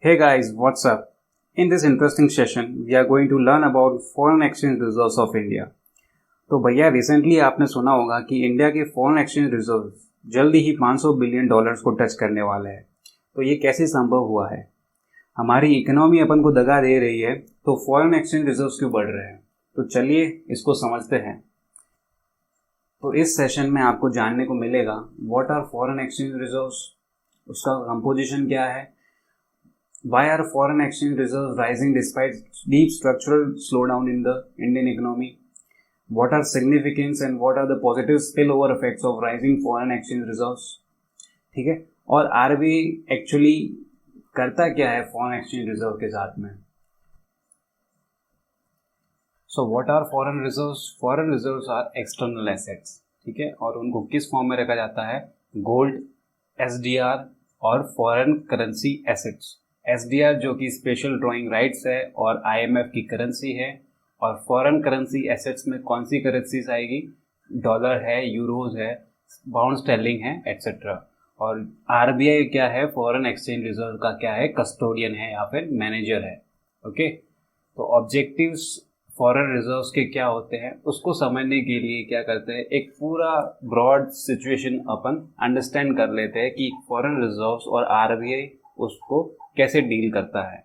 Hey guys, what's up? In this interesting session, we are going to learn about foreign exchange reserves of India. तो भैया recently आपने सुना होगा कि India के फॉरेन एक्सचेंज रिजर्व्स जल्दी ही 500 बिलियन डॉलर्स को टच करने वाले हैं। तो ये कैसे संभव हुआ है? हमारी इकोनॉमी अपन को दगा दे रही है तो फॉरेन एक्सचेंज रिजर्व्स क्यों बढ़ रहे हैं? तो चलिए इसको समझते हैं। तो इस सेशन में आपको जानने को मिलेगा what are foreign exchange reserves, उसका कंपोजिशन क्या है, why are foreign exchange reserves rising despite deep structural slowdown in the Indian economy, what are significance and what are the positive spillover effects of rising foreign exchange reserves, ठीक है। और RBI actually करता क्या है foreign exchange reserve के साथ में। So what are foreign reserves? Foreign reserves are external assets, ठीक है, और उनको किस फॉर्म में रखा जाता है? गोल्ड, एसडीआर और फॉरेन करेंसी एसेट्स। एसडीआर जो कि स्पेशल ड्राइंग राइट्स है और आईएमएफ की करेंसी है। और फॉरेन करेंसी एसेट्स में कौन सी करेंसीज आएगी? डॉलर है, यूरोज है, पाउंड स्टर्लिंग है, एट्सेट्रा। और आरबीआई क्या है? फॉरेन एक्सचेंज रिजर्व का क्या है? कस्टोडियन है या फिर मैनेजर है। ओके, तो ऑब्जेक्टिव्स फॉरेन रिजर्व्स के क्या होते हैं उसको समझने के लिए क्या करते हैं, एक पूरा ब्रॉड सिचुएशन अपन अंडरस्टैंड कर लेते हैं कि फॉरेन रिजर्व्स और आरबीआई उसको कैसे डील करता है।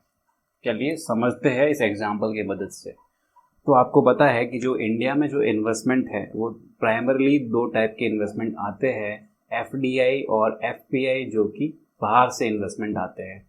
चलिए समझते हैं इस एग्जांपल की मदद से। तो आपको पता है कि जो इंडिया में जो इन्वेस्टमेंट है वो प्राइमरली दो टाइप के इन्वेस्टमेंट आते हैं, एफडीआई और एफपीआई, जो कि बाहर से इन्वेस्टमेंट आते हैं।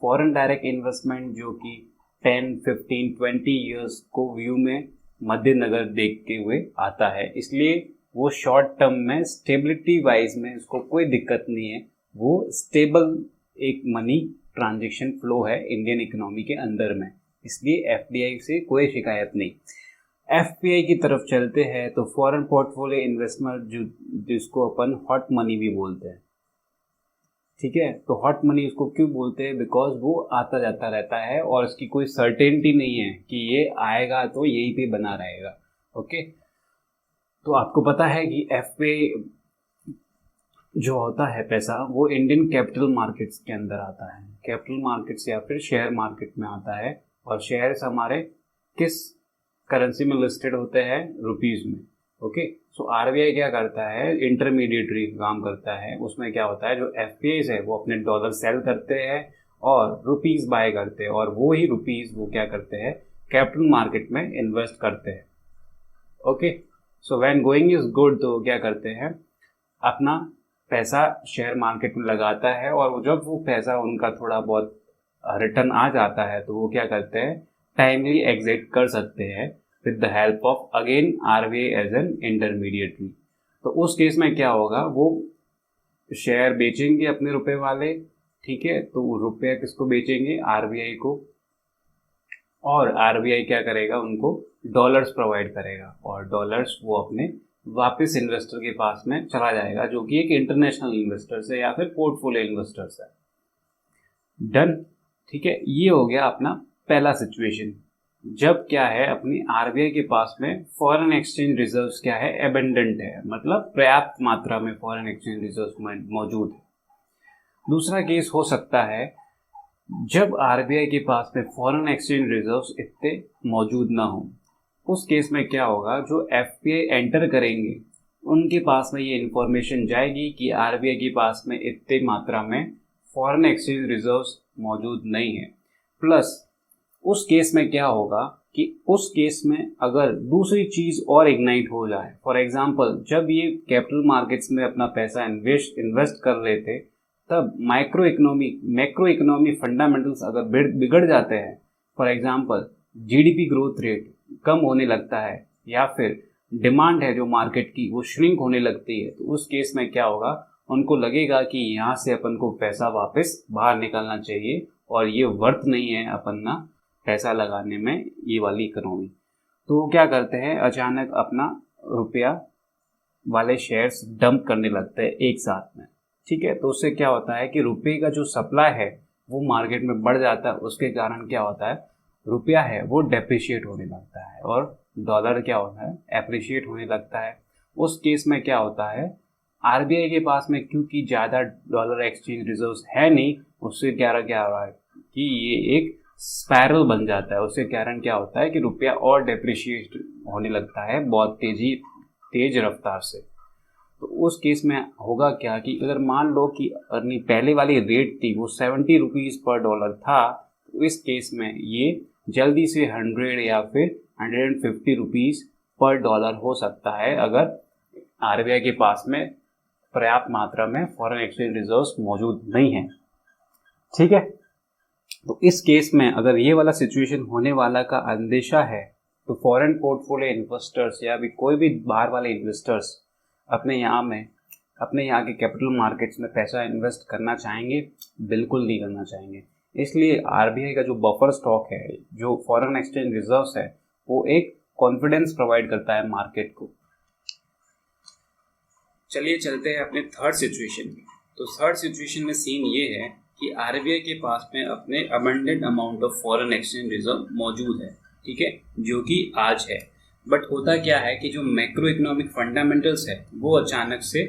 फॉरेन डायरेक्ट इन्वेस्टमेंट जो कि 10, 15, 20 ईयर्स को व्यू में मद्देनजर देखते हुए आता है, इसलिए वो शॉर्ट टर्म में स्टेबिलिटी वाइज में उसको कोई दिक्कत नहीं है, वो स्टेबल एक मनी ट्रांजैक्शन फ्लो है इंडियन इकोनॉमी के अंदर में, इसलिए एफडीआई से कोई शिकायत नहीं। एफपीआई की तरफ चलते हैं तो फॉरेन पोर्टफोलियो इन्वेस्टमेंट जिसको अपन हॉट मनी भी बोलते हैं, ठीक है। तो हॉट मनी उसको क्यों बोलते हैं? बिकॉज वो आता जाता रहता है और इसकी कोई सर्टेनिटी नहीं है कि ये आएगा तो यहीं पे बना रहेगा। ओके, तो आपको पता है कि एफपीआई जो होता है पैसा वो इंडियन कैपिटल मार्केट्स के अंदर आता है, कैपिटल मार्केट्स या फिर शेयर मार्केट में आता है। और शेयर्स हमारे किस करेंसी में लिस्टेड होते हैं? रुपीज में। ओके, सो आरबीआई क्या करता है? इंटरमीडिएटरी काम करता है। उसमें क्या होता है, जो एफपीआईज है वो अपने डॉलर सेल करते हैं और रुपीज बाय करते हैं, और वो ही रुपीज वो क्या करते हैं? कैपिटल मार्केट में इन्वेस्ट करते हैं। Okay, so when going is good तो क्या करते हैं? अपना पैसा शेयर मार्केट में लगाता है, और जब वो पैसा उनका थोड़ा बहुत रिटर्न आ जाता है तो वो क्या करते हैं? टाइमली एग्जिट कर सकते हैं with the help of again RBI as an intermediary. तो उस केस में क्या होगा? वो शेयर बेचेंगे अपने रुपए वाले, ठीक है, तो रुपया किसको बेचेंगे? आरबीआई को। और आरबीआई क्या करेगा? उनको डॉलर्स प्रोवाइड करेगा, और डॉलर्स वो अपने वापस इन्वेस्टर के पास में चला जाएगा, जो कि एक इंटरनेशनल इन्वेस्टर्स है या फिर पोर्टफोलियो इन्वेस्टर्स है। डन, ठीक है। ये हो गया अपना पहला सिचुएशन, जब क्या है अपनी आरबीआई के पास में फॉरेन एक्सचेंज रिजर्व्स क्या है? एबंडेंट है, मतलब पर्याप्त मात्रा में फॉरेन एक्सचेंज रिजर्व्स मौजूद है। दूसरा केस हो सकता है जब आरबीआई के पास में फॉरेन एक्सचेंज रिजर्व्स इतने मौजूद ना हो। उस केस में क्या होगा? जो एफपीआई एंटर करेंगे उनके पास में ये इंफॉर्मेशन जाएगी कि आरबीआई के पास में इतने मात्रा में फॉरेन एक्सचेंज रिजर्व्स मौजूद नहीं है। प्लस उस केस में क्या होगा कि उस केस में अगर दूसरी चीज और इग्नाइट हो जाए, फॉर एग्जांपल जब ये कैपिटल मार्केट्स में अपना पैसा इन्वेस्ट कर रहे थे, तब मैक्रो इकोनॉमी फंडामेंटल्स अगर बिगड़ जाते हैं, for example GDP growth rate कम होने लगता है, या फिर डिमांड है जो मार्केट की वो श्रिंक होने लगती है, तो उस केस में क्या होगा? उनको लगेगा कि यहाँ से अपन को पैसा वापस बाहर निकालना चाहिए और ये वर्थ नहीं है अपन ना पैसा लगाने में ये वाली इकोनॉमी। तो वो क्या करते हैं? अचानक अपना रुपया वाले शेयर्स डंप करने लगते हैं एक साथ में, ठीक है। तो उससे क्या होता है कि रुपये का जो सप्लाई है वो मार्केट में बढ़ जाता है। उसके कारण क्या होता है? रुपया है वो डेप्रिशिएट होने लगता है और डॉलर क्या होता है? एप्रिशिएट होने लगता है। उस केस में क्या होता है? आरबीआई के पास में क्योंकि ज़्यादा डॉलर एक्सचेंज रिजर्व्स है नहीं, उससे क्या हो रहा है? कि ये एक स्पाइरल बन जाता है। उसके कारण क्या होता है कि रुपया और डेप्रिशिएट होने लगता है बहुत तेज रफ्तार से। तो उस केस में होगा क्या कि अगर मान लो कि अपनी पहले वाली रेट थी वो 70 रुपीज़ पर डॉलर था, तो इस केस में ये जल्दी से 100 या फिर 150 रुपीज़ पर डॉलर हो सकता है अगर आरबीआई के पास में पर्याप्त मात्रा में फॉरेन एक्सचेंज रिजर्व्स मौजूद नहीं है। ठीक है, तो इस केस में अगर ये वाला सिचुएशन होने वाला का अंदेशा है तो फॉरेन पोर्टफोलियो इन्वेस्टर्स या भी कोई भी बाहर वाले इन्वेस्टर्स अपने यहाँ के कैपिटल मार्केट्स में पैसा इन्वेस्ट करना चाहेंगे? बिल्कुल नहीं करना चाहेंगे। इसलिए आरबीआई का जो बफर स्टॉक है, जो फॉरेन एक्सचेंज रिजर्व्स है, वो एक कॉन्फिडेंस प्रोवाइड करता है मार्केट को। चलिए चलते हैं अपने थर्ड सिचुएशन में। तो थर्ड सिचुएशन में सीन ये है कि आरबीआई के पास में अपने abundant amount of foreign exchange reserve मौजूद है, ठीक है, जो कि आज है। बट होता क्या है कि जो मैक्रो इकोनॉमिक फंडामेंटल्स है वो अचानक से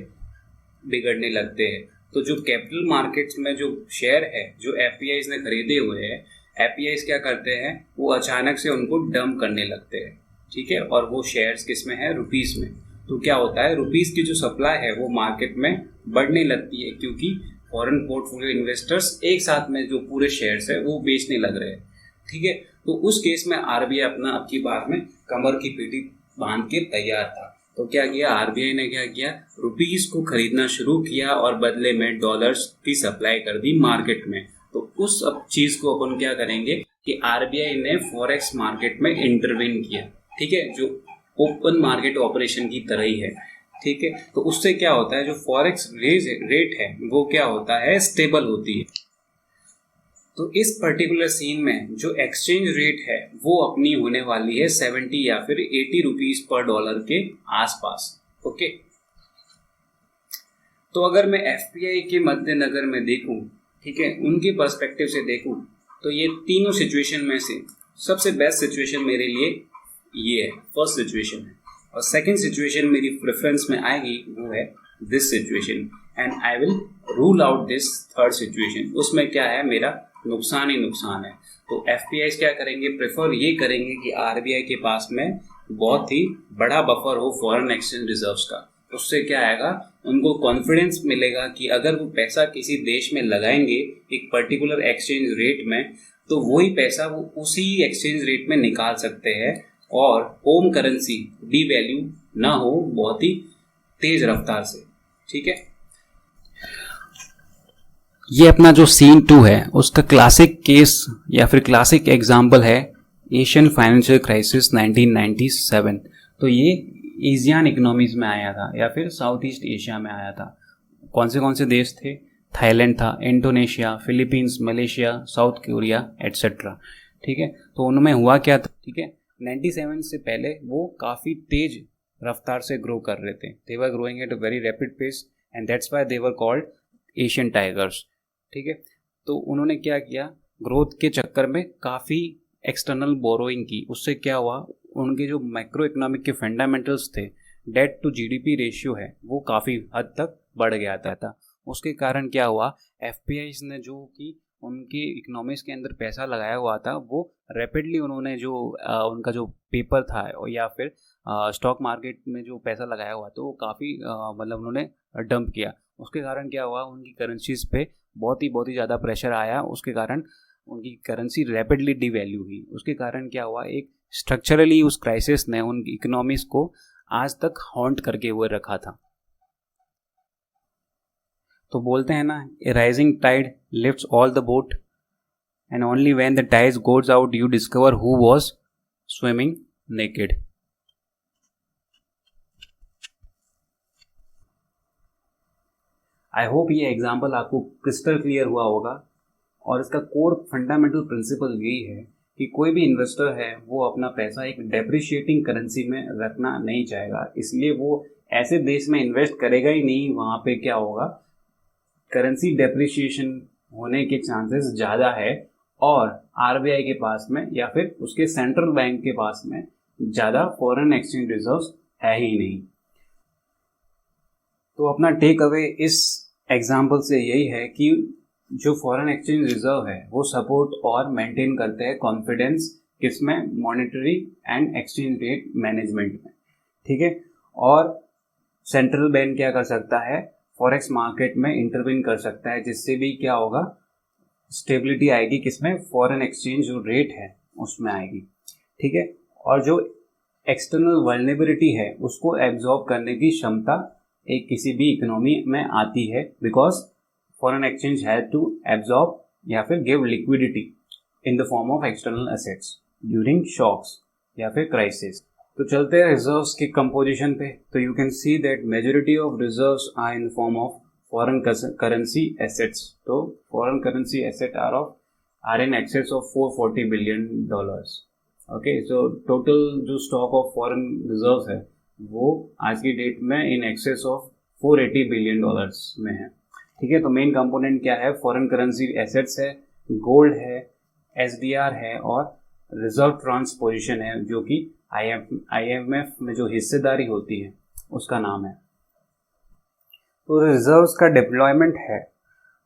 बिगड़ने लगते हैं। तो जो कैपिटल मार्केट्स में जो शेयर है जो एफपीआईज ने खरीदे हुए हैं, एफपीआईज क्या करते हैं, वो अचानक से उनको डंप करने लगते हैं, ठीक है। और वो शेयर्स किस में है? रुपीस में। तो क्या होता है, रुपीस की जो सप्लाई है वो मार्केट में बढ़ने लगती है, क्योंकि फॉरेन पोर्टफोलियो इन्वेस्टर्स एक साथ में जो पूरे शेयर्स है वो बेचने लग रहे हैं, ठीक है। तो उस केस में आरबीआई अपना अब की बार में कमर की पीठी बांध के तैयार था। तो क्या किया आरबीआई ने? क्या किया, रुपीस को खरीदना शुरू किया और बदले में डॉलर्स की सप्लाई कर दी मार्केट में। तो उस अब चीज को अपन क्या करेंगे कि आरबीआई ने फॉरेक्स मार्केट में इंटरवेन किया, ठीक है, जो ओपन मार्केट ऑपरेशन की तरह ही है, ठीक है। तो उससे क्या होता है, जो फॉरेक्स रेट है वो क्या होता है, स्टेबल होती है। तो इस पर्टिकुलर सीन में जो एक्सचेंज रेट है वो अपनी होने वाली है 70 या फिर 80 रुपीज पर डॉलर के आसपास, ओके। तो अगर मैं एफपीआई के मद्देनजर में देखूं, ठीक है, उनके पर्सपेक्टिव से देखूं, तो ये तीनों सिचुएशन में से सबसे बेस्ट सिचुएशन मेरे लिए ये है, फर्स्ट सिचुएशन है। और सेकंड सिचुएशन मेरी प्रेफरेंस में आएगी वो है this situation, and I will rule out this third situation. उसमें क्या है, मेरा नुकसान ही नुकसान है। तो एफपीआई क्या करेंगे, प्रेफर ये करेंगे कि आरबीआई के पास में बहुत ही बड़ा बफर हो फॉरेन एक्सचेंज रिजर्व्स का। उससे क्या आएगा, उनको कॉन्फिडेंस मिलेगा कि अगर वो पैसा किसी देश में लगाएंगे एक पर्टिकुलर एक्सचेंज रेट में, तो वही पैसा वो उसी एक्सचेंज रेट में निकाल सकते हैं और होम करेंसी डीवैल्यू ना हो बहुत ही तेज रफ्तार से, ठीक है। ये अपना जो सीन 2 है उसका क्लासिक केस या फिर क्लासिक एग्जाम्पल है एशियन फाइनेंशियल क्राइसिस 1997। तो ये एशियन इकोनॉमीज में आया था या फिर साउथ ईस्ट एशिया में आया था। कौन से देश थे? थाईलैंड था, Indonesia, Philippines, Malaysia, south Korea etcetera, ठीक है। तो उनमें हुआ क्या था, ठीक है, 97 से पहले वो काफ़ी तेज रफ्तार से ग्रो कर रहे थे। They were growing at a very rapid pace and that's why they were called Asian tigers, ठीक है। तो उन्होंने क्या किया, ग्रोथ के चक्कर में काफ़ी एक्सटर्नल बोरोइंग की। उससे क्या हुआ, उनके जो मैक्रो इकोनॉमिक के फंडामेंटल्स थे, डेट टू जीडीपी रेशियो है वो काफ़ी हद तक बढ़ गया था। उसके कारण क्या हुआ, एफपीआईज ने जो कि उनके इकोनॉमिक्स के अंदर पैसा लगाया हुआ था वो रैपिडली उन्होंने जो उनका जो पेपर था या फिर स्टॉक मार्केट में जो पैसा लगाया हुआ था वो काफ़ी मतलब उन्होंने डंप किया। उसके कारण क्या हुआ, उनकी करेंसीज पे बहुत ही ज़्यादा प्रेशर आया। उसके कारण उनकी करेंसी रैपिडली डिवैल्यू हुई। उसके कारण क्या हुआ, एक स्ट्रक्चरली उस क्राइसिस ने उनकी इकोनॉमीज को आज तक हॉन्ट करके हुए रखा था। तो बोलते हैं ना, a rising tide lifts all the boat and only when the tide goes out you discover who was swimming naked. I hope ये एग्जाम्पल आपको क्रिस्टल क्लियर हुआ होगा और इसका कोर फंडामेंटल प्रिंसिपल यही है कि कोई भी इन्वेस्टर है वो अपना पैसा एक डेप्रिशिएटिंग करेंसी में रखना नहीं चाहेगा, इसलिए वो ऐसे देश में इन्वेस्ट करेगा ही नहीं वहाँ पे क्या होगा, करेंसी डेप्रिशिएशन होने के चांसेस ज़्यादा है और आरबीआई के पास में या फिर उसके सेंट्रल बैंक के पास में ज़्यादा फॉरेन एक्सचेंज रिजर्व्स है ही नहीं। तो अपना टेक अवे इस एग्जाम्पल से यही है कि जो फॉरेन एक्सचेंज रिजर्व है वो सपोर्ट और मेंटेन करते हैं कॉन्फिडेंस किसमें, monetary and exchange rate management में, ठीक है। और सेंट्रल बैंक क्या कर सकता है, फॉरेक्स मार्केट में इंटरवीन कर सकता है, जिससे भी क्या होगा, स्टेबिलिटी आएगी किसमें, फॉरेन एक्सचेंज जो रेट है उसमें आएगी, ठीक है। और जो एक्सटर्नल वल्नरेबिलिटी है उसको एब्जॉर्ब करने की क्षमता एक किसी भी इकोनॉमी में आती है, because foreign exchange has to absorb या फिर give liquidity in the form of external assets during shocks या फिर क्राइसिस। तो चलते हैं रिजर्व्स की कंपोजिशन पे। तो you can see that majority of reserves are in form of foreign currency assets. तो foreign currency asset are in excess of $440 billion. Okay, so total जो स्टॉक ऑफ फॉरेन रिजर्व्स है वो आज की date में इन excess of $480 billion में है, ठीक है। तो मेन कंपोनेंट क्या है, फॉरेन करेंसी एसेट्स है, गोल्ड है, SDR है और रिजर्व ट्रांसपोजिशन है, जो कि IMF में जो हिस्सेदारी होती है उसका नाम है। तो रिजर्व्स का डिप्लॉयमेंट है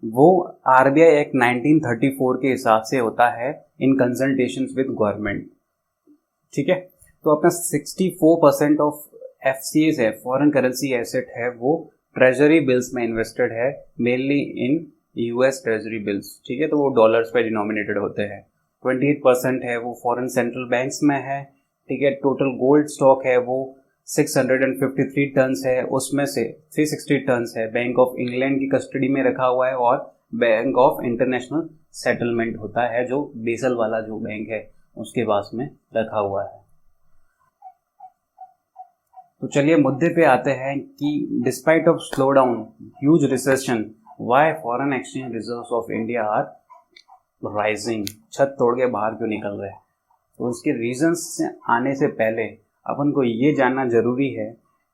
वो RBI एक्ट 1934 के हिसाब से होता है इन कंसल्टेशंस विद गवर्नमेंट, ठीक है। तो अपना 64% ऑफ FCAs है, फॉरेन करेंसी एसेट है, वो ट्रेजरी बिल्स में इन्वेस्टेड है, मेनली इन US ट्रेजरी बिल्स, ठीक है। तो वो डॉलर्स पे डिनोमिनेटेड होते हैं। 28% है वो फॉरेन सेंट्रल बैंक्स में है, ठीक है। टोटल गोल्ड स्टॉक है वो 653 टन्स है, उसमें से 360 टन्स है बैंक ऑफ इंग्लैंड की कस्टडी में रखा हुआ है और बैंक ऑफ इंटरनेशनल सेटलमेंट होता है जो बेसल वाला जो बैंक है उसके पास में रखा हुआ है। तो चलिए मुद्दे पे आते हैं कि despite of slowdown huge recession why foreign exchange reserves of India are rising, छत तोड़ के बाहर क्यों निकल रहे हैं। तो उसके रीजंस से आने से पहले अपन को ये जानना जरूरी है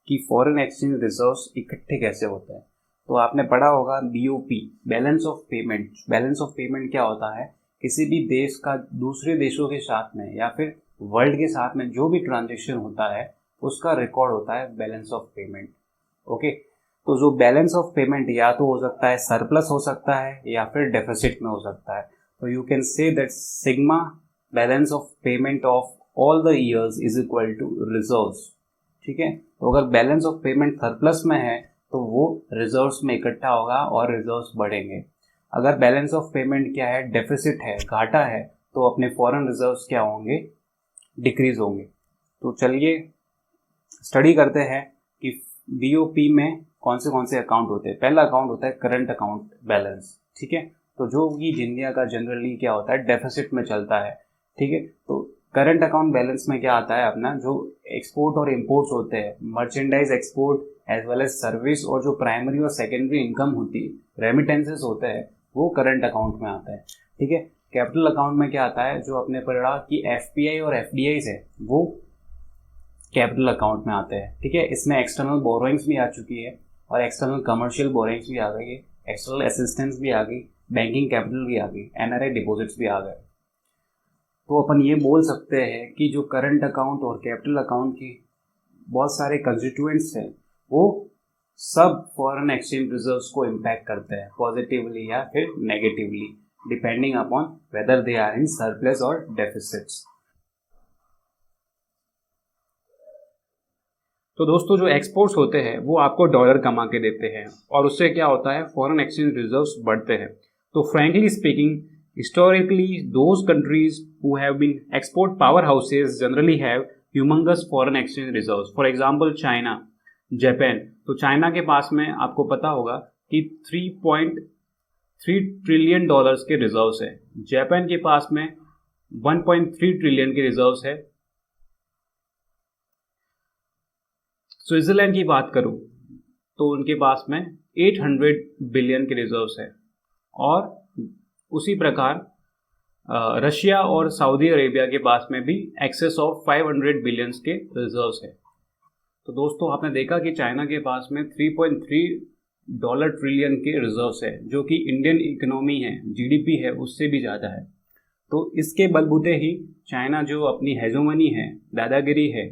कि फॉरेन एक्सचेंज रिजर्व्स इकट्ठे कैसे होते हैं। तो आपने पढ़ा होगा BOP, balance of payment. Balance of payment क्या होता है, किसी भी देश का दूसरे देशों के साथ में या फिर वर्ल्ड के साथ में जो भी ट्रांजेक्शन होता है उसका रिकॉर्ड होता है बैलेंस ऑफ पेमेंट, ओके। तो जो बैलेंस ऑफ पेमेंट या तो हो सकता है सरप्लस हो सकता है या फिर डेफिसिट में हो सकता है। तो you can say that sigma balance of payment of all the years is equal to reserves, ठीक है। तो अगर बैलेंस ऑफ पेमेंट सरप्लस में है तो वो रिजर्व्स में इकट्ठा होगा और रिजर्व्स बढ़ेंगे। अगर बैलेंस ऑफ पेमेंट क्या है, डेफिसिट है, घाटा है, तो अपने फॉरेन रिजर्व्स क्या होंगे, डिक्रीज होंगे। तो चलिए स्टडी करते हैं कि BOP में कौन से अकाउंट होते हैं। पहला अकाउंट होता है करंट अकाउंट बैलेंस, ठीक है। तो जो कि इंडिया का जनरली क्या होता है, डेफिसिट में चलता है, ठीक है। तो करंट अकाउंट बैलेंस में क्या आता है, अपना जो एक्सपोर्ट और इम्पोर्ट्स होते हैं, merchandise export as well as service, और जो प्राइमरी और सेकेंडरी इनकम होती है, रेमिटेंसेस होते हैं, वो करंट अकाउंट में आता है, ठीक है। कैपिटल अकाउंट में क्या आता है, जो अपने पढ़ा कि FPI और FDIs है वो कैपिटल अकाउंट में आते हैं, ठीक है। इसमें एक्सटर्नल बोरोइंग्स भी आ चुकी है और एक्सटर्नल कमर्शियल बोरोइंग्स भी आ गई है, एक्सटर्नल असिस्टेंस भी आ गई, बैंकिंग कैपिटल भी आ गई, NRI डिपॉजिट्स भी आ गए। तो अपन ये बोल सकते हैं कि जो करंट अकाउंट और कैपिटल अकाउंट की बहुत सारे कंस्टिट्यूएंट्स हैं वो सब फॉरेन एक्सचेंज रिजर्व्स को इम्पैक्ट करते हैं, पॉजिटिवली या फिर negatively, depending upon whether they are in surplus और डेफिसिट्स। तो दोस्तों जो एक्सपोर्ट्स होते हैं वो आपको डॉलर कमा के देते हैं और उससे क्या होता है, फॉरेन एक्सचेंज रिजर्व्स बढ़ते हैं। तो frankly speaking, historically those countries who have been export power houses generally have humongous foreign exchange reserves. For example China, Japan. तो चाइना के पास में आपको पता होगा कि $3.3 ट्रिलियन के रिजर्व्स है। जापान के पास में 1.3 ट्रिलियन के रिजर्व्स है। स्विट्जरलैंड की बात करूं तो उनके पास में 800 बिलियन के रिजर्व्स है और उसी प्रकार रशिया और सऊदी अरेबिया के पास में भी एक्सेस ऑफ 500 बिलियन के रिजर्व्स है। तो दोस्तों आपने देखा कि चाइना के पास में $3.3 ट्रिलियन के रिजर्व्स है, जो कि इंडियन इकोनॉमी है, GDP है, उससे भी ज़्यादा है। तो इसके बलबूते ही चाइना जो अपनी हेजोमनी है, दादागिरी है,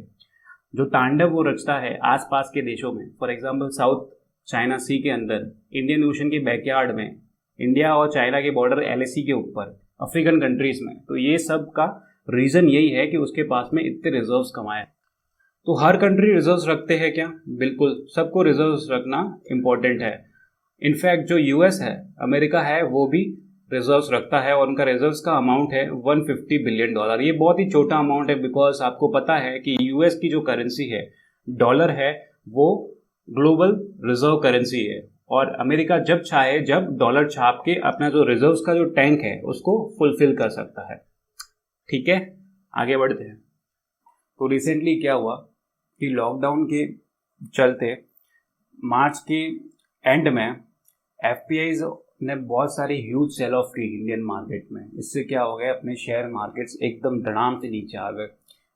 जो तांडव वो रचता है आसपास के देशों में, फॉर एग्जांपल साउथ चाइना सी के अंदर, इंडियन ओशन के बैकयार्ड में, इंडिया और चाइना के बॉर्डर LAC के ऊपर, अफ्रीकन कंट्रीज में। तो ये सब का रीज़न यही है कि उसके पास में इतने रिजर्व्स कमाए। तो हर कंट्री रिजर्व्स रखते हैं क्या? बिल्कुल, सबको रिजर्व्स रखना इम्पोर्टेंट है। इनफैक्ट जो US है, अमेरिका है, वो भी रिजर्व्स रखता है और उनका रिजर्व्स का अमाउंट है $150 बिलियन। ये बहुत ही छोटा अमाउंट है, बिकॉज आपको पता है कि US की जो करेंसी है, डॉलर है, वो ग्लोबल रिजर्व करेंसी है और अमेरिका जब चाहे जब डॉलर छाप के अपना जो रिजर्व्स का जो टैंक है उसको फुलफिल कर सकता है। ठीक है, आगे बढ़ते हैं। तो रिसेंटली क्या हुआ कि लॉकडाउन के चलते मार्च के एंड में FPIs ने बहुत सारी ह्यूज सेल ऑफ की इंडियन मार्केट में। इससे क्या हो गया, अपने शेयर मार्केट्स एकदम धड़ाम से नीचे आ गए।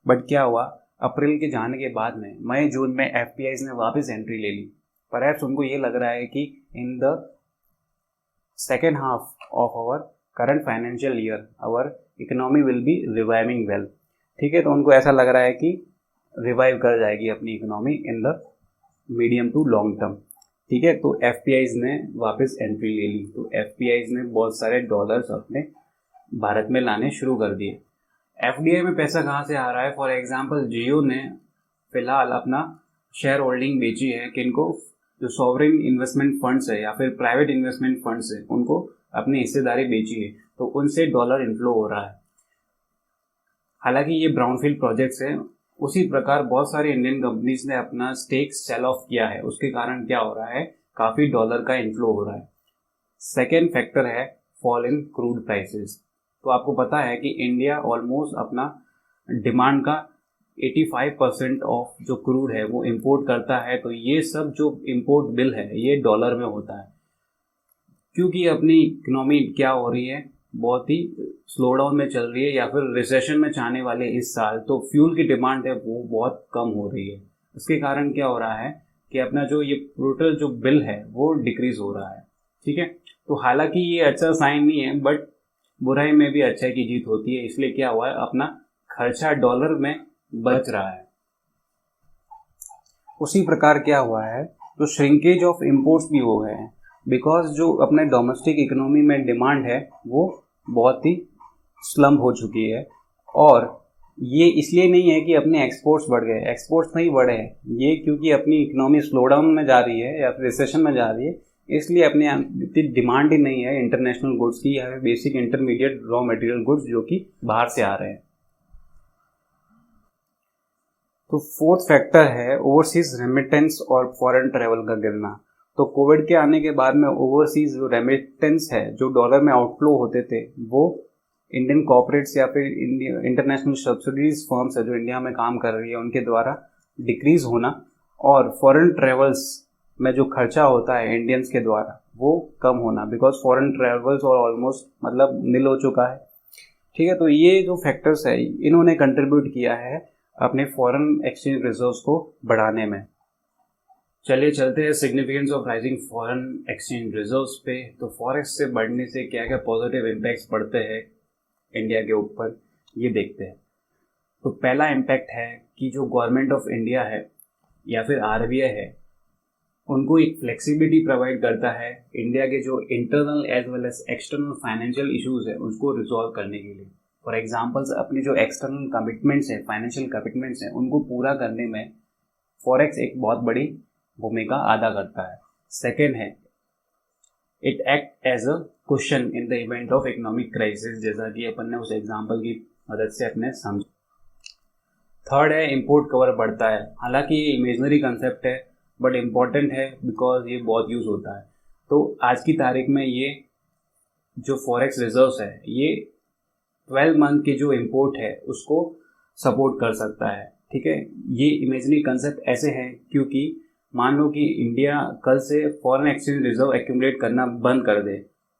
बट क्या हुआ, अप्रैल के जाने के बाद में मई जून में FPIs ने वापस एंट्री ले ली। परहैप्स उनको ये लग रहा है कि in the second half of our current financial year our economy will be reviving well. ठीक है, तो उनको ऐसा लग रहा है कि रिवाइव कर जाएगी अपनी economy in the medium to long term. ठीक है, तो FPIs ने वापस एंट्री ले ली। तो FPIs ने बहुत सारे डॉलर्स अपने भारत में लाने शुरू कर दिए। FDI में पैसा कहाँ से आ रहा है? फॉर एग्जांपल जियो ने फिलहाल अपना शेयर होल्डिंग बेची है। किनको? जो सॉवरेन इन्वेस्टमेंट फंड्स है या फिर प्राइवेट इन्वेस्टमेंट फंड्स है, उनको अपनी हिस्सेदारी बेची है, तो उनसे डॉलर इनफ्लो हो रहा है। हालांकि ये ब्राउनफील्ड प्रोजेक्ट्स हैं, उसी प्रकार बहुत सारी इंडियन कंपनीज ने अपना स्टेक सेल ऑफ किया है। उसके कारण क्या हो रहा है, काफ़ी डॉलर का इनफ्लो हो रहा है। सेकेंड फैक्टर है फॉल इन क्रूड प्राइसेस। तो आपको पता है कि इंडिया ऑलमोस्ट अपना डिमांड का 85% ऑफ जो क्रूड है वो इंपोर्ट करता है। तो ये सब जो इंपोर्ट बिल है ये डॉलर में होता है। क्योंकि अपनी इकोनॉमी क्या हो रही है, बहुत ही स्लो डाउन में चल रही है या फिर रिसेशन में जाने वाले इस साल, तो फ्यूल की डिमांड है वो बहुत कम हो रही है। उसके कारण क्या हो रहा है कि अपना जो ये टोटल जो बिल है वो डिक्रीज हो रहा है। ठीक है, तो हालांकि ये अच्छा साइन नहीं है, बट बुराई में भी अच्छाई की जीत होती है। इसलिए क्या हुआ है, अपना खर्चा डॉलर में बच रहा है। उसी प्रकार क्या हुआ है, तो श्रिंकेज ऑफ इंपोर्ट्स भी हो गए हैं, बिकॉज जो अपने डोमेस्टिक इकोनॉमी में डिमांड है वो बहुत ही स्लम्प हो चुकी है। और ये इसलिए नहीं है कि अपने एक्सपोर्ट्स बढ़ गए, एक्सपोर्ट्स नहीं बढ़े हैं, ये क्योंकि अपनी इकोनॉमी स्लो डाउन में जा रही है या फिर रिसेशन में जा रही है, इसलिए अपने इतनी डिमांड ही नहीं है इंटरनेशनल गुड्स की या फिर basic intermediate raw material goods जो कि बाहर से आ रहे हैं। तो फोर्थ फैक्टर है ओवरसीज रेमिटेंस और फॉरेन ट्रेवल का गिरना। तो कोविड के आने के बाद में ओवरसीज जो रेमिटेंस है, जो डॉलर में आउटफ्लो होते थे, वो इंडियन कॉर्पोरेट्स या फिर इंटरनेशनल सब्सिडीज फर्म्स है जो इंडिया में काम कर रही है उनके द्वारा डिक्रीज होना, और फॉरेन ट्रेवल्स में जो खर्चा होता है इंडियंस के द्वारा वो कम होना, बिकॉज फॉरेन ट्रेवल्स और ऑलमोस्ट मतलब नील हो चुका है। ठीक है, तो ये जो फैक्टर्स है इन्होंने कंट्रीब्यूट किया है अपने फॉरेन एक्सचेंज रिजर्व्स को बढ़ाने में। चलिए चलते हैं significance of rising foreign exchange reserves पे। तो फॉरेक्स से बढ़ने से क्या क्या पॉजिटिव इम्पैक्ट्स पड़ते हैं इंडिया के ऊपर, ये देखते हैं। तो पहला इम्पैक्ट है कि जो गवर्नमेंट ऑफ इंडिया है या फिर RBI है, उनको एक फ्लेक्सिबिलिटी प्रोवाइड करता है इंडिया के जो internal as well as external financial issues है उसको रिजॉल्व करने के लिए। फॉर एग्जांपल्स, अपनी जो एक्सटर्नल कमिटमेंट्स हैं, फाइनेंशियल कमिटमेंट्स हैं, उनको पूरा करने में फॉरेक्स एक बहुत बड़ी भूमिका अदा करता है। सेकेंड है it act as a question in the event of economic crisis, जैसा कि अपन ने उस एग्जाम्पल की मदद से अपने समझ। थर्ड है इम्पोर्ट कवर बढ़ता है। हालांकि ये इमेजनरी कंसेप्ट है बट इम्पॉर्टेंट है बिकॉज ये बहुत यूज होता है। तो आज की तारीख में ये जो फॉरेक्स रिजर्व्स है ये 12 मंथ के जो इम्पोर्ट है उसको सपोर्ट कर सकता है। ठीक है, ये इमेजनरी कंसेप्ट ऐसे है क्योंकि मान लो कि इंडिया कल से फॉरेन एक्सचेंज रिजर्व एक्यूमुलेट करना बंद कर दे,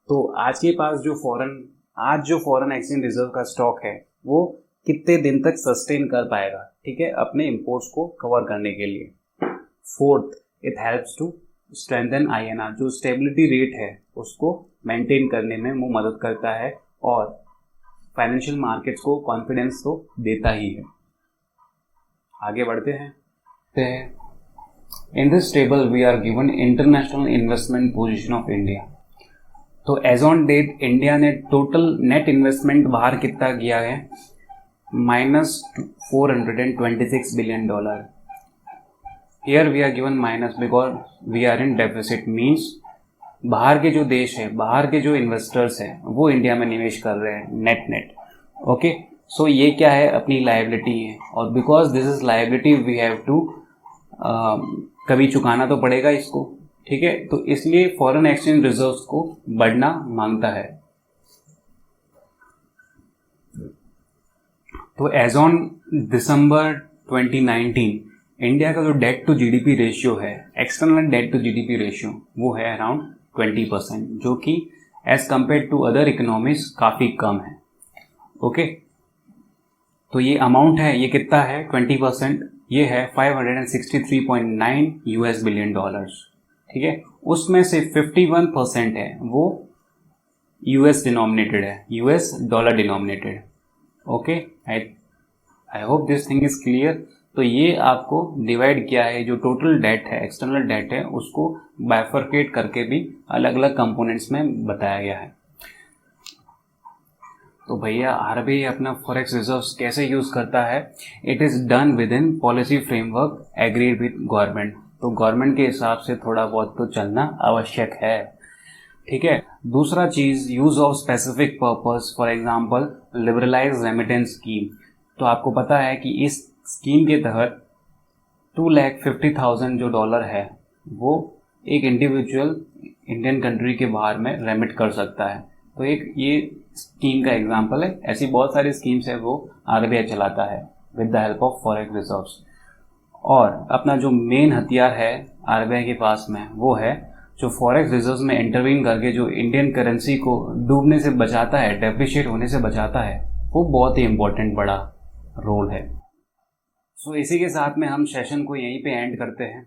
तो आज के पास जो फॉरेन एक्सचेंज रिजर्व का स्टॉक है वो कितने दिन तक सस्टेन कर पाएगा, ठीक है, अपने इंपोर्ट्स को कवर करने के लिए। Fourth, it helps to strengthen INR, जो स्टेबिलिटी रेट है उसको मेंटेन करने में वो मदद करता है और फाइनेंशियल मार्केट्स को कॉन्फिडेंस तो देता ही है। आगे बढ़ते हैं। In this table we are given international investment position of India. तो एज ऑन डेट इंडिया ने टोटल नेट इन्वेस्टमेंट बाहर कितना किया है, -$426 billion. Here we are given minus because we are in deficit, means बाहर के जो देश है, बाहर के जो इन्वेस्टर्स हैं वो इंडिया में निवेश कर रहे हैं नेट। ओके, सो ये क्या है, अपनी लायबिलिटी है, और because this is liability we have to कभी चुकाना तो पड़ेगा इसको, ठीक है। तो इसलिए फॉरेन एक्सचेंज रिजर्व्स को बढ़ना मांगता है। तो एज ऑन दिसंबर 2019 इंडिया का जो डेट टू जीडीपी रेशियो है, external debt to GDP ratio, वो है अराउंड 20%, जो कि as compared to other economies काफ़ी कम है। ओके, तो ये अमाउंट है, ये कितना है 20%, ये है $563.9 बिलियन, ठीक है। उसमें से 51% है वो यूएस डिनोमिनेटेड है, US dollar denominated. Okay, I hope this thing is clear. तो ये आपको डिवाइड किया है, जो टोटल डेट है, एक्सटर्नल डेट है, उसको बाइफरकेट करके भी अलग अलग कंपोनेंट्स में बताया गया है। तो भैया आरबीआई अपना फॉरेक्स रिजर्व्स कैसे यूज करता है, it is done with in policy framework agreed with government. तो गवर्नमेंट के हिसाब से थोड़ा बहुत तो चलना आवश्यक है, ठीक है। दूसरा चीज, use of specific purpose, for example liberalise remittance scheme. तो आपको पता है कि इस स्कीम के तहत 2,50,000 जो डॉलर है वो एक इंडिविजुअल इंडियन कंट्री के बाहर में रेमिट कर सकता है। तो एक ये स्कीम का एग्जांपल है। ऐसी बहुत सारी स्कीम्स है वो आरबीआई चलाता है with the help of forex reserves. और अपना जो मेन हथियार है आरबीआई के पास में, वो है जो फॉरेक्स रिजर्व्स में इंटरवीन करके जो इंडियन करेंसी को डूबने से बचाता है, डेप्रिशिएट होने से बचाता है, वो बहुत ही इंपॉर्टेंट बड़ा रोल है। सो इसी के साथ में हम सेशन को यहीं पे एंड करते हैं।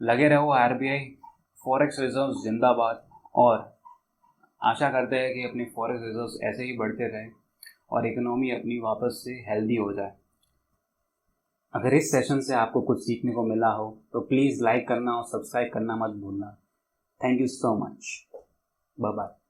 लगे रहो आरबीआई, फॉरेक्स रिजर्व्स जिंदाबाद, और आशा करते हैं कि अपनी फॉरेक्स रिजर्व्स ऐसे ही बढ़ते रहें और इकोनॉमी अपनी वापस से हेल्दी हो जाए। अगर इस सेशन से आपको कुछ सीखने को मिला हो तो प्लीज़ लाइक करना और सब्सक्राइब करना मत भूलना। Thank you so much, bye bye.